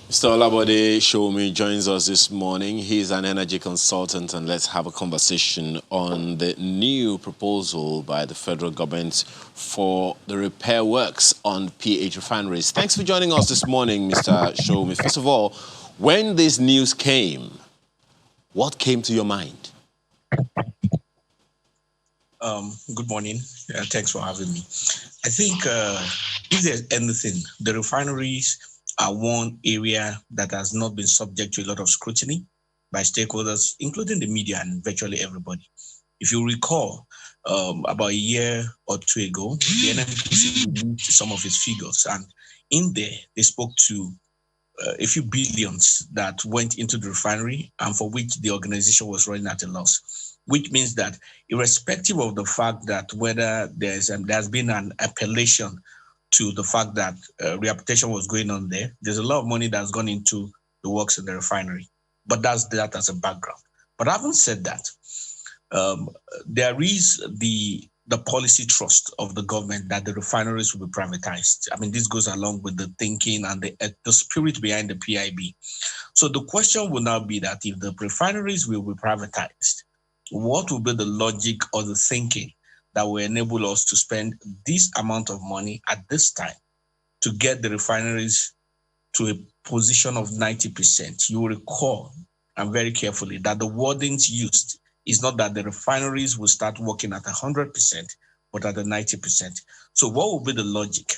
Mr. Olabode Shomi joins us this morning. He's an energy consultant, and let's have a conversation on the new proposal by the federal government for the repair works on PH refineries. Thanks for joining us this morning, Mr. Shomi. First of all, when this news came, what came to your mind? Good morning. Thanks for having me. I think if there's anything, the refineries are one area that has not been subject to a lot of scrutiny by stakeholders, including the media and virtually everybody. If you recall, about a year or two ago, the NNPC released some of its figures, and in there they spoke to a few billions that went into the refinery and for which the organization was running at a loss, which means that irrespective of the fact that whether there's been an appellation to the fact that rehabilitation was going on there's a lot of money that's gone into the works in the refinery. But that's that as a background. But having said that, there is the policy trust of the government that the refineries will be privatized. I mean, this goes along with the thinking and the spirit behind the PIB. So the question will now be that if the refineries will be privatized, what will be the logic or the thinking that will enable us to spend this amount of money at this time to get the refineries to a position of 90%? You will recall, and very carefully, that the wordings used is not that the refineries will start working at 100%, but at the 90%. So what will be the logic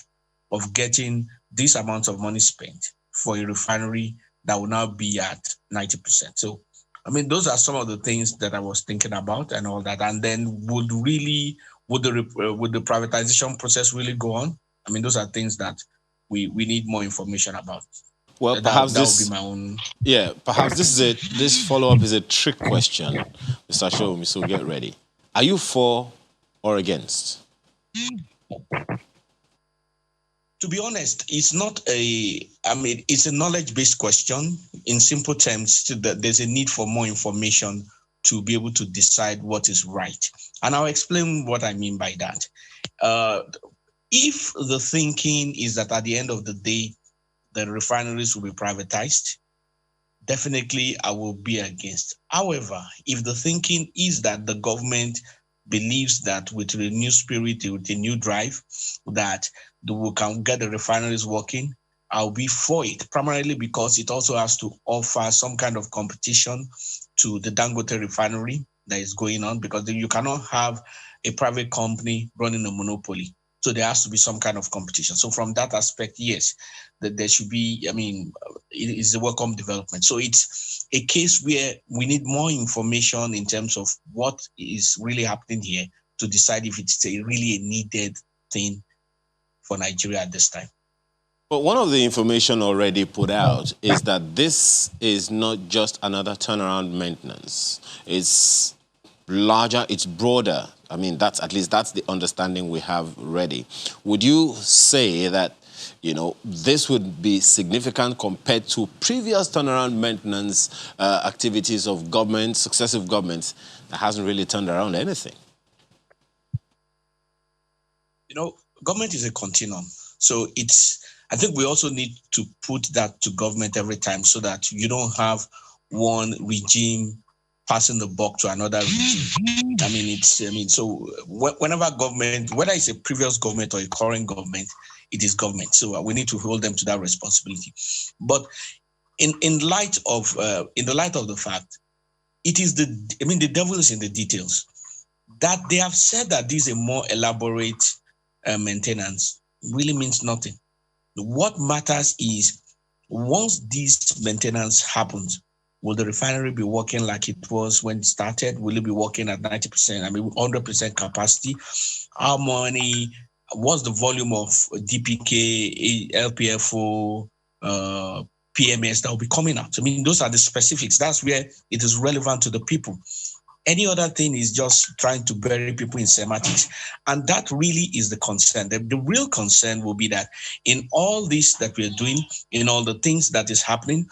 of getting this amount of money spent for a refinery that will now be at 90%? So, I mean, those are some of the things that I was thinking about and all that. And then would the privatization process really go on? I mean, those are things that we need more information about. Well, That perhaps that would be this, my own. yeah, perhaps this follow-up is a trick question, Mr. Shomi, so get ready. Are you for or against? To be honest, it's not it's a knowledge-based question. In simple terms, there's a need for more information to be able to decide what is right. And I'll explain what I mean by that. Uh, if the thinking is that at the end of the day, the refineries will be privatized, definitely I will be against. However, if the thinking is that the government believes that with a new spirit, with a new drive, that we can get the refineries working, I'll be for it, primarily because it also has to offer some kind of competition to the Dangote refinery that is going on, because you cannot have a private company running a monopoly. So there has to be some kind of competition. So from that aspect, yes, that there should be, I mean, it is a welcome development. So it's a case where we need more information in terms of what is really happening here to decide if it's really a needed thing for Nigeria at this time. But one of the information already put out is that this is not just another turnaround maintenance. It's larger, it's broader. I mean, that's the understanding we have already. Would you say that, this would be significant compared to previous turnaround maintenance activities of government, successive governments, that hasn't really turned around anything? Government is a continuum. So I think we also need to put that to government every time so that you don't have one regime passing the buck to another regime. So whenever government, whether it's a previous government or a current government, it is government. So we need to hold them to that responsibility. But in light of the fact, it is the devil is in the details. That they have said that this is a more elaborate maintenance really means nothing. What matters is once this maintenance happens, will the refinery be working like it was when it started? Will it be working at 90%? 100% capacity? What's the volume of DPK, LPFO, PMS that will be coming out? Those are the specifics. That's where it is relevant to the people. Any other thing is just trying to bury people in semantics. And that really is the concern. The real concern will be that in all this that we're doing, in all the things that is happening,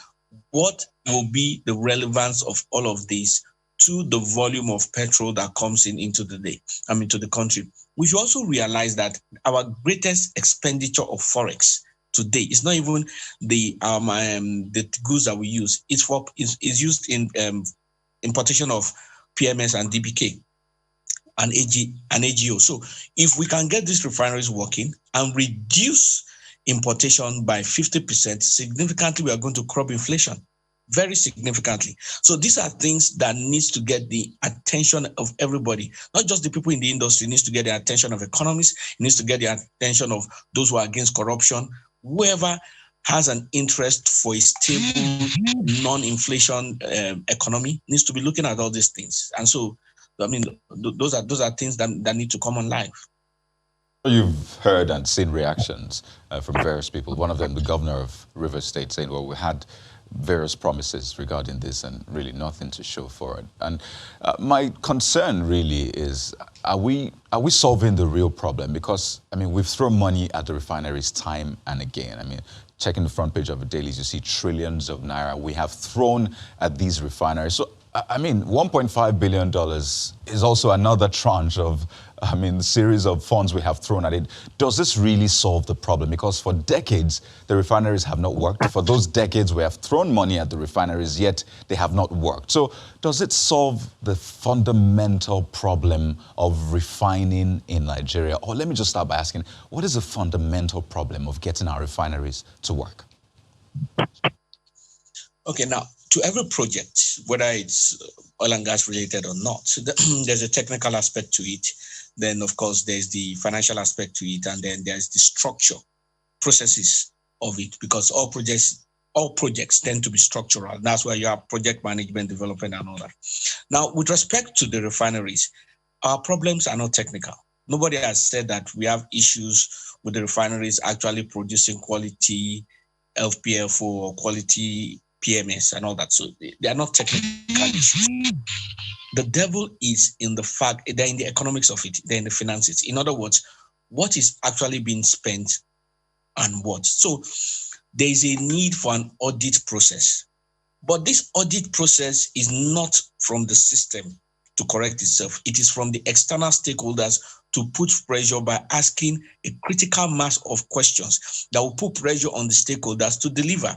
what will be the relevance of all of this to the volume of petrol that comes into the country? We should also realize that our greatest expenditure of forex today. It's not even the goods that we use. It's used in importation of PMS and DBK and AGO. So if we can get these refineries working and reduce importation by 50%, significantly, we are going to curb inflation very significantly. So these are things that needs to get the attention of everybody, not just the people in the industry. It needs to get the attention of economists. It needs to get the attention of those who are against corruption. Whoever has an interest for a stable, non-inflation economy needs to be looking at all these things. And so, I mean, those are things that need to come online. You've heard and seen reactions from various people. One of them, the governor of Rivers State, saying, well, we had various promises regarding this and really nothing to show for it. And my concern really is, are we solving the real problem? Because, I mean, we've thrown money at the refineries time and again. I mean, checking the front page of the dailies, you see trillions of naira we have thrown at these refineries. So, I mean, $1.5 billion is also another tranche of, I mean, the series of funds we have thrown at it. Does this really solve the problem? Because for decades, the refineries have not worked. For those decades, we have thrown money at the refineries, yet they have not worked. So does it solve the fundamental problem of refining in Nigeria? Or let me just start by asking, what is the fundamental problem of getting our refineries to work? Okay, now, to every project, whether it's oil and gas related or not, there's a technical aspect to it. Then, of course, there's the financial aspect to it, and then there's the structure, processes of it, because all projects tend to be structural. That's why you have project management, development, and all that. Now, with respect to the refineries, our problems are not technical. Nobody has said that we have issues with the refineries actually producing quality LPFO or quality PMS and all that. So they are not technical issues. The devil is in the fact, they're in the economics of it, they're in the finances. In other words, what is actually being spent and what. So there is a need for an audit process. But this audit process is not from the system to correct itself. It is from the external stakeholders to put pressure by asking a critical mass of questions that will put pressure on the stakeholders to deliver.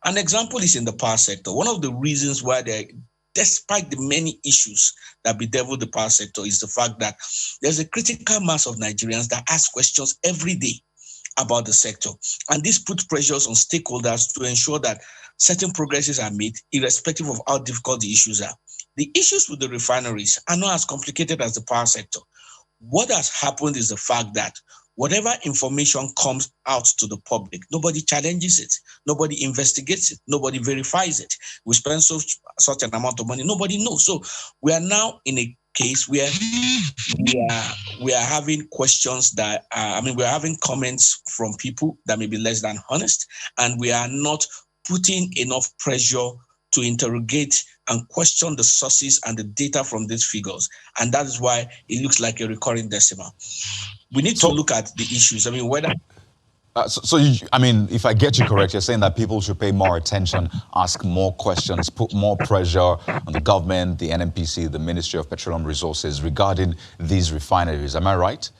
An example is in the power sector. One of the reasons why despite the many issues that bedevil the power sector is the fact that there's a critical mass of Nigerians that ask questions every day about the sector. And this puts pressures on stakeholders to ensure that certain progresses are made, irrespective of how difficult the issues are. The issues with the refineries are not as complicated as the power sector. What has happened is the fact that whatever information comes out to the public, nobody challenges it, nobody investigates it, nobody verifies it. We spend such an amount of money, nobody knows. So we are now in a case where we are having questions that, we are having comments from people that may be less than honest, and we are not putting enough pressure to interrogate and question the sources and the data from these figures. And that is why it looks like a recurring decimal. We need to look at the issues. I mean, whether... if I get you correct, you're saying that people should pay more attention, ask more questions, put more pressure on the government, the NNPC, the Ministry of Petroleum Resources regarding these refineries. Am I right?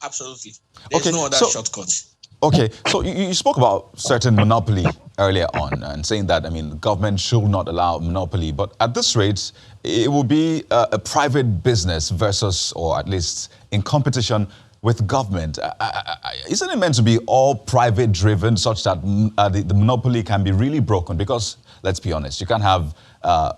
Absolutely. There's no other shortcut. Okay, so you spoke about certain monopoly earlier on and saying that, the government should not allow monopoly. But at this rate, it will be a private business versus, or at least in competition with government. Isn't it meant to be all private driven such that the monopoly can be really broken? Because let's be honest, you can't have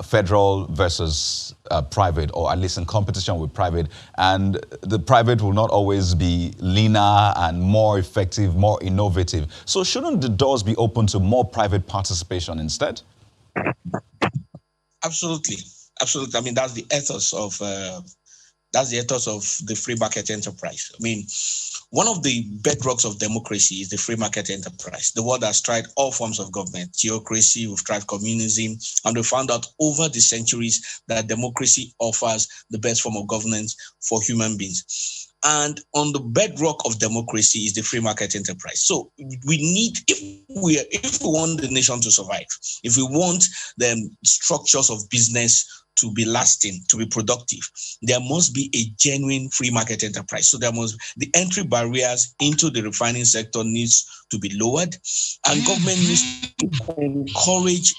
federal versus private, or at least in competition with private, and the private will not always be leaner and more effective, more innovative. So shouldn't the doors be open to more private participation instead? Absolutely. Absolutely. I mean, that's the ethos of the free market enterprise. I mean, one of the bedrocks of democracy is the free market enterprise. The world has tried all forms of government, theocracy, we've tried communism, and we found out over the centuries that democracy offers the best form of governance for human beings. And on the bedrock of democracy is the free market enterprise. So we need, if we want the nation to survive, if we want the structures of business to be lasting, to be productive, there must be a genuine free market enterprise. So the entry barriers into the refining sector needs to be lowered, and government needs to encourage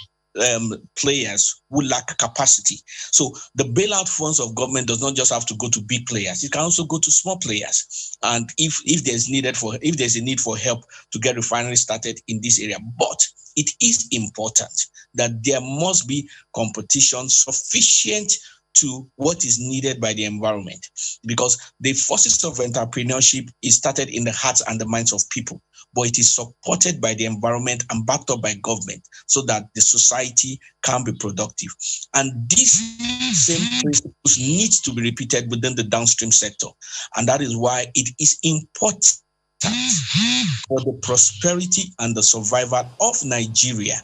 players who lack capacity. So the bailout funds of government does not just have to go to big players; it can also go to small players. And if there's a need for help to get refineries started in this area, but it is important that there must be competition sufficient to what is needed by the environment, because the forces of entrepreneurship is started in the hearts and the minds of people, but it is supported by the environment and backed up by government so that the society can be productive. And these same principles need to be repeated within the downstream sector. And that is why it is important for the prosperity and the survival of Nigeria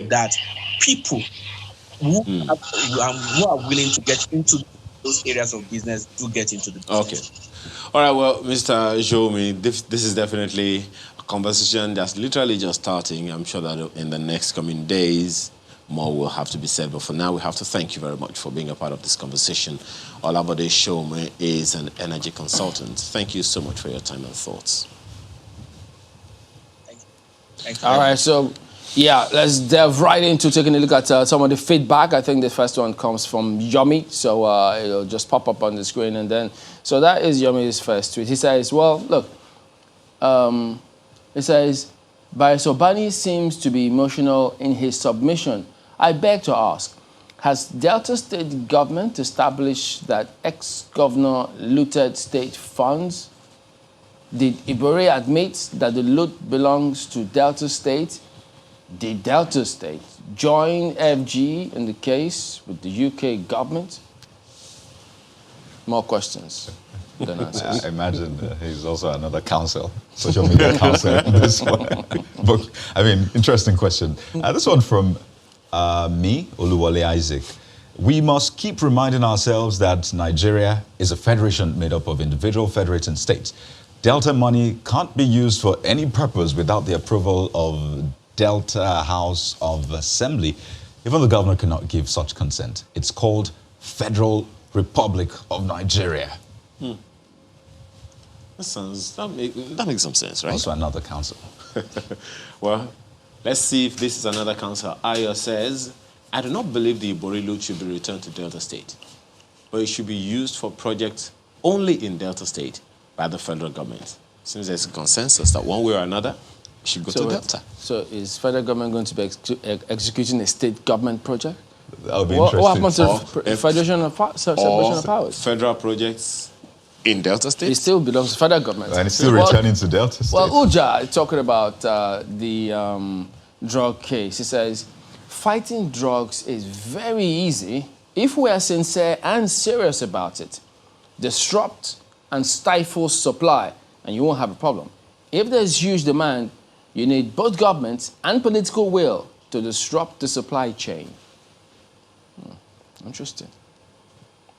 that people who are willing to get into those areas of business do get into the business. Okay. All right, well, Mr. Jomi, this is definitely a conversation that's literally just starting. I'm sure that in the next coming days, more will have to be said. But for now, we have to thank you very much for being a part of this conversation. Olabode Shome is an energy consultant. Thank you so much for your time and thoughts. Thank you. All right, so yeah, let's delve right into taking a look at some of the feedback. I think the first one comes from Yomi, so it'll just pop up on the screen, and then so that is Yomi's first tweet. He says, "Well, look, he says, Bani seems to be emotional in his submission. I beg to ask, has Delta State government established that ex-governor looted state funds? Did Ibori admit that the loot belongs to Delta State? Did Delta State join FG in the case with the UK government?" More questions than answers. I imagine he's also another counsel, social media counsel in this one. But, I mean, interesting question. This one from me, Oluwole Isaac. We must keep reminding ourselves that Nigeria is a federation made up of individual federating states. Delta money can't be used for any purpose without the approval of Delta House of Assembly. Even the governor cannot give such consent. It's called Federal Republic of Nigeria. That makes some sense, right? Also another council. Well, let's see if this is another council. Ayo says, I do not believe the Ibori loot should be returned to Delta State, but it should be used for projects only in Delta State by the federal government. Since there's a consensus that one way or another, it should go to Delta. So is federal government going to be executing a state government project? That would be interesting. What happens to Federation of Separation of Powers? Federal projects in Delta State? It still belongs to federal government. And it's still returning to Delta State. Well, Uja is talking about the drug case. He says, fighting drugs is very easy if we are sincere and serious about it. Disrupt and stifle supply, and you won't have a problem. If there's huge demand, you need both government and political will to disrupt the supply chain. Interesting.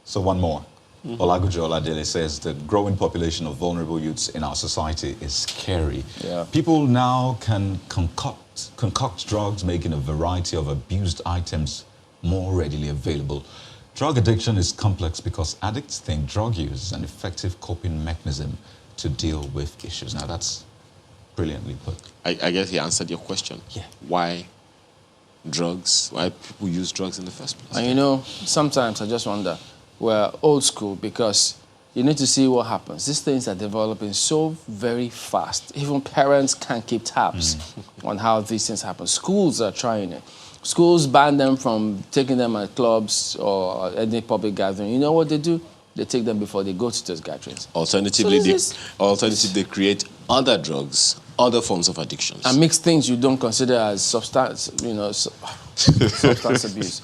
So one more. Olagujo Oladele says the growing population of vulnerable youths in our society is scary. Yeah. People now can concoct drugs, making a variety of abused items more readily available. Drug addiction is complex because addicts think drug use is an effective coping mechanism to deal with issues. Now that's brilliantly put. I guess he answered your question. Yeah. Why drugs? Why people use drugs in the first place? And you know, sometimes I just wonder, we're old school because you need to see what happens. These things are developing so very fast. Even parents can't keep tabs on how these things happen. Schools are trying it. Schools ban them from taking them at clubs or any public gathering. You know what they do? They take them before they go to those gatherings. Alternatively, they create other drugs, other forms of addictions. And mix things you don't consider as substance abuse.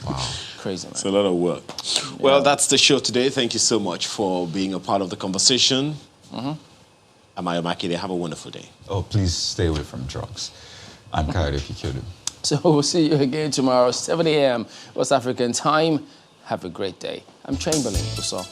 Wow. Crazy, man. It's a lot of work. Yeah. Well, that's the show today. Thank you so much for being a part of the conversation. Amayo Makide, have a wonderful day. Oh, please stay away from drugs. I'm Kayode Kikyodu. So we'll see you again tomorrow, 7 a.m. West African time. Have a great day. I'm Chamberlain. That's all.